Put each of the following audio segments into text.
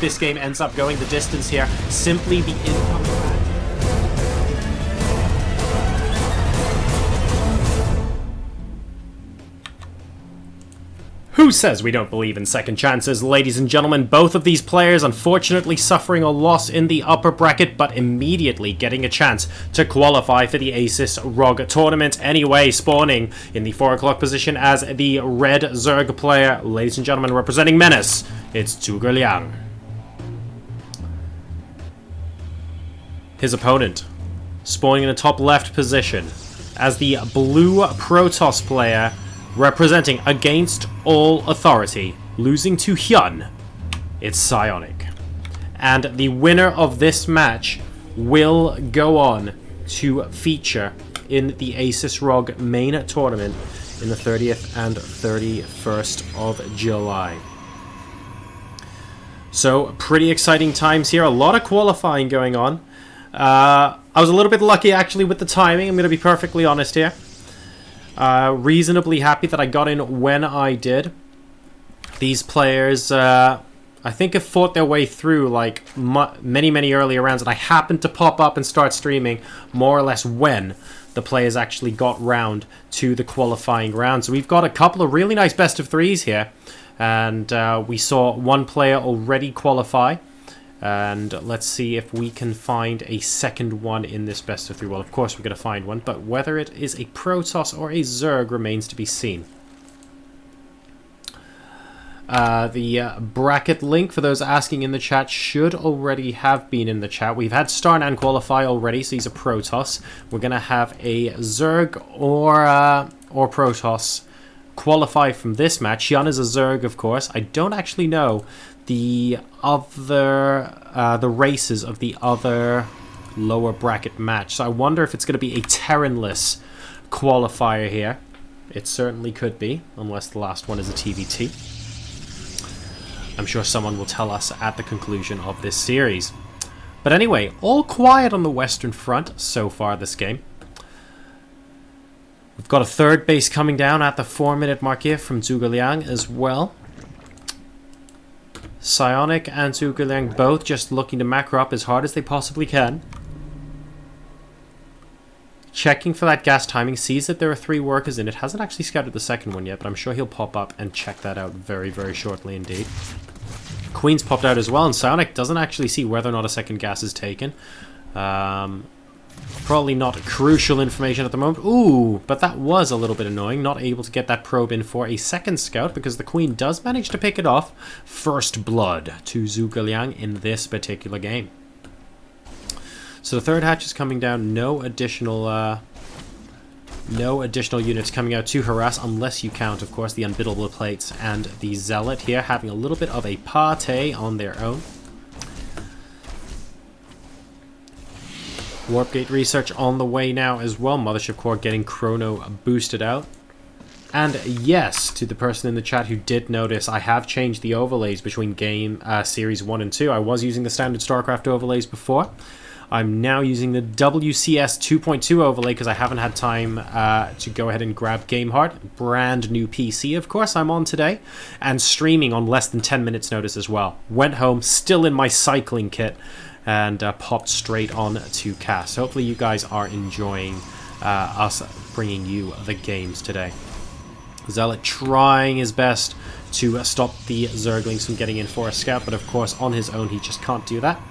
this game ends up going the distance here. Simply the incoming... Who says we don't believe in second chances? Ladies and gentlemen, both of these players unfortunately suffering a loss in the upper bracket, but immediately getting a chance to qualify for the ASUS ROG tournament anyway, spawning in the 4 o'clock position as the red Zerg player. Ladies and gentlemen, representing Menace, it's ZhuGeLiang. His opponent, spawning in the top left position as the blue Protoss player, representing Against All Authority, losing to Hyun, it's Psionic. And the winner of this match will go on to feature in the ASUS ROG main tournament in the 30th and 31st of July. So, pretty exciting times here. A lot of qualifying going on. I was a little bit lucky, actually, with the timing. I'm going to be perfectly honest here. Reasonably happy that I got in when I did. These players, I think, have fought their way through like many earlier rounds, and I happened to pop up and start streaming more or less when the players actually got round to the qualifying round. So we've got a couple of really nice best of threes here, and we saw one player already qualify. And let's see if we can find a second one in this best of 3. Well, of course we're going to find one, but whether it is a Protoss or a Zerg remains to be seen. The bracket link, for those asking in the chat, should already have been in the chat. We've had Starnan qualify already, so he's a Protoss. We're going to have a Zerg or Protoss qualify from this match. Hyun is a Zerg, of course. I don't actually know the races of the other lower bracket match, so I wonder if it's going to be a Terranless qualifier here. It certainly could be, unless the last one is a TVT. I'm sure someone will tell us at the conclusion of this series. But anyway, all quiet on the Western Front so far this game. We've got a third base coming down at the 4-minute mark here from ZhuGeLiang as well. Psionic and ZhuGeLiang both just looking to macro up as hard as they possibly can. Checking for that gas timing, sees that there are 3 workers in it. Hasn't actually scouted the second one yet, but I'm sure he'll pop up and check that out very shortly indeed. Queen's popped out as well, and Psionic doesn't actually see whether or not a second gas is taken. Probably not crucial information at the moment. Ooh, but that was a little bit annoying. Not able to get that probe in for a second scout because the Queen does manage to pick it off. First blood to ZhuGeLiang in this particular game. So the third hatch is coming down. No additional units coming out to harass, unless you count, of course, the unbiddable plates and the Zealot here having a little bit of a party on their own. Warp Gate research on the way now as well. Mothership Core getting Chrono boosted out. And yes, to the person in the chat who did notice, I have changed the overlays between game Series 1 and 2. I was using the standard StarCraft overlays before. I'm now using the WCS 2.2 overlay because I haven't had time to go ahead and grab GameHeart. Brand new PC, of course, I'm on today. And streaming on less than 10 minutes notice as well. Went home, still in my cycling kit, and popped straight on to cast. Hopefully you guys are enjoying us bringing you the games today. Zealot trying his best to stop the Zerglings from getting in for a scout, but of course on his own he just can't do that.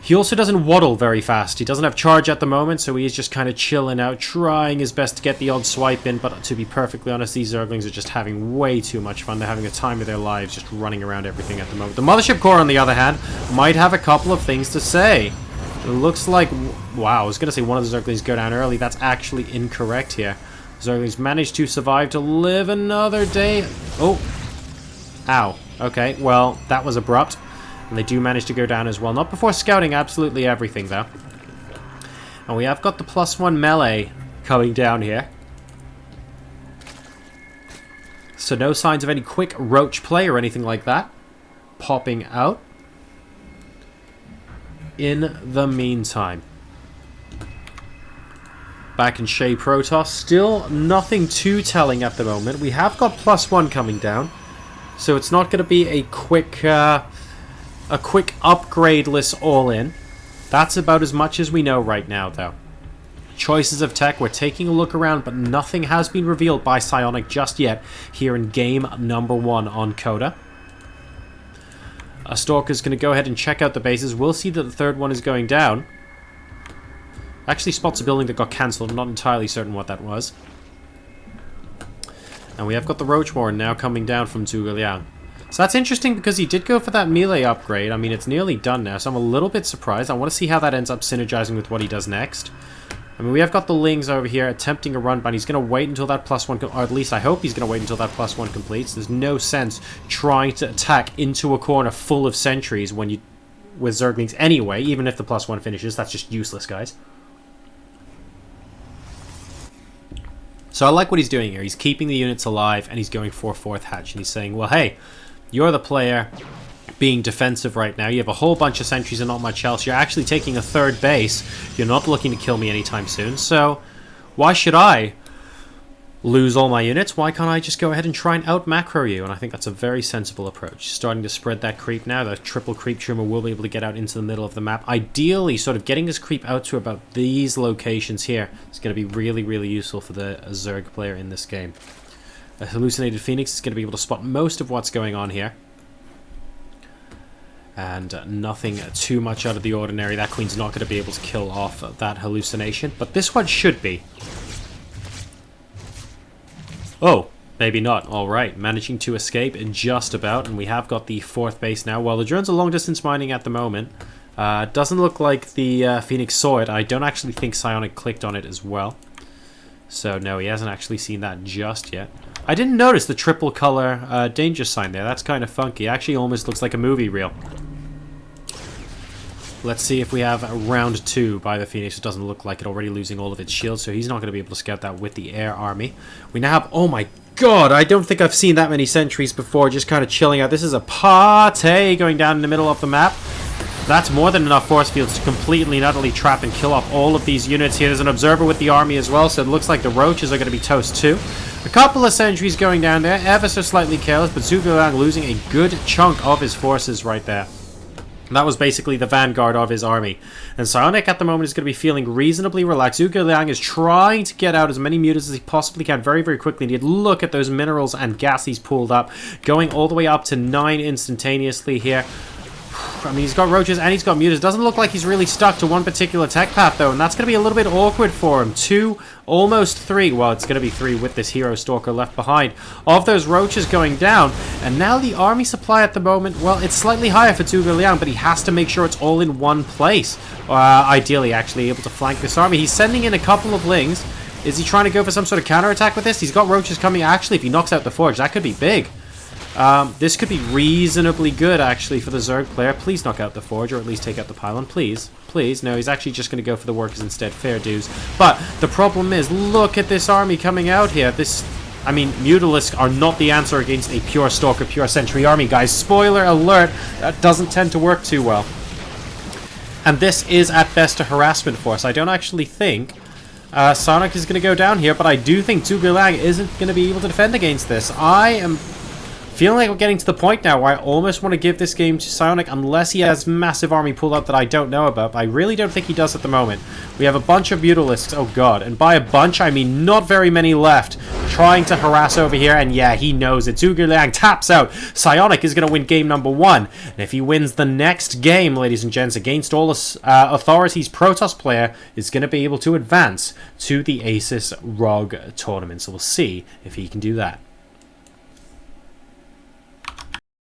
He also doesn't waddle very fast. He doesn't have charge at the moment, so he is just kind of chilling out, trying his best to get the odd swipe in, but to be perfectly honest, these Zerglings are just having way too much fun. They're having a time of their lives just running around everything at the moment. The Mothership Core, on the other hand, might have a couple of things to say. It looks like... Wow, I was going to say one of the Zerglings go down early. That's actually incorrect here. Zerglings managed to survive to live another day. Oh. Ow. Okay, well, that was abrupt. And they do manage to go down as well. Not before scouting absolutely everything, though. And we have got the +1 melee coming down here. So no signs of any quick roach play or anything like that popping out. In the meantime, back in Shea Protoss, still nothing too telling at the moment. We have got +1 coming down, so it's not going to be a quick a quick upgradeless all-in. That's about as much as we know right now, though. Choices of tech, we're taking a look around, but nothing has been revealed by Psionic just yet here in game number 1 on Coda. Stalker's going to go ahead and check out the bases. We'll see that the third one is going down. Actually spots a building that got cancelled. I'm not entirely certain what that was. And we have got the Roach Warren now coming down from ZhuGeLiang. So that's interesting because he did go for that melee upgrade. I mean, it's nearly done now, so I'm a little bit surprised. I want to see how that ends up synergizing with what he does next. I mean, we have got the Lings over here attempting a run, but he's going to wait until that +1, or at least I hope he's going to wait until that +1 completes. There's no sense trying to attack into a corner full of sentries when you, with Zerglings anyway, even if the +1 finishes. That's just useless, guys. So I like what he's doing here. He's keeping the units alive, and he's going for 4th hatch, and he's saying, well, hey, you're the player being defensive right now. You have a whole bunch of sentries and not much else. You're actually taking a 3rd base. You're not looking to kill me anytime soon. So why should I lose all my units? Why can't I just go ahead and try and out-macro you? And I think that's a very sensible approach. Starting to spread that creep now. The triple creep trimmer will be able to get out into the middle of the map. Ideally, sort of getting this creep out to about these locations here is going to be really, really useful for the Zerg player in this game. A hallucinated Phoenix is going to be able to spot most of what's going on here. And nothing too much out of the ordinary. That Queen's not going to be able to kill off that hallucination, but this one should be. Oh, maybe not. Alright, managing to escape just about, and we have got the 4th base now. While the drones are long distance mining at the moment, doesn't look like the Phoenix saw it. I don't actually think Psionic clicked on it as well. So no, he hasn't actually seen that just yet. I didn't notice the triple color danger sign there. That's kind of funky. It actually almost looks like a movie reel. Let's see if we have a round 2 by the Phoenix. It doesn't look like it, already losing all of its shields, so he's not going to be able to scout that with the air army. We now have, oh my god, I don't think I've seen that many sentries before, just kind of chilling out. This is a party going down in the middle of the map. That's more than enough force fields to completely and utterly trap and kill off all of these units here. There's an observer with the army as well, so it looks like the Roaches are going to be toast too. A couple of sentries going down there, ever so slightly careless, but ZhuGeLiang losing a good chunk of his forces right there. That was basically the vanguard of his army. And Psionic at the moment is going to be feeling reasonably relaxed. ZhuGeLiang is trying to get out as many mutants as he possibly can very, very quickly. And you'd look at those minerals and gas he's pulled up, going all the way up to 9 instantaneously here. I mean, he's got Roaches and he's got mutants. Doesn't look like he's really stuck to one particular tech path, though, and that's going to be a little bit awkward for him. 2, almost 3. Well, it's going to be 3 with this Hero Stalker left behind. Of those Roaches going down, and now the army supply at the moment, well, it's slightly higher for ZhuGeLiang, but he has to make sure it's all in one place. Ideally, actually, able to flank this army. He's sending in a couple of Lings. Is he trying to go for some sort of counterattack with this? He's got Roaches coming. Actually, if he knocks out the Forge, that could be big. This could be reasonably good, actually, for the Zerg player. Please knock out the Forge, or at least take out the Pylon. Please. Please. No, he's actually just going to go for the Workers instead. Fair dues. But the problem is, look at this army coming out here. I mean, Mutalisks are not the answer against a pure Stalker, pure Sentry army, guys. Spoiler alert, that doesn't tend to work too well. And this is, at best, a harassment force. I don't actually think Psionic is going to go down here, but I do think ZhuGeLiang isn't going to be able to defend against this. I am feeling like we're getting to the point now where I almost want to give this game to Psionic unless he has massive army pulled up that I don't know about. But I really don't think he does at the moment. We have a bunch of Mutalisks, oh god, and by a bunch I mean not very many left, trying to harass over here, and yeah, he knows it. ZhuGeLiang taps out. Psionic is going to win game number 1, and if he wins the next game, ladies and gents, against all authorities, Protoss player is going to be able to advance to the ASUS ROG tournament, so we'll see if he can do that.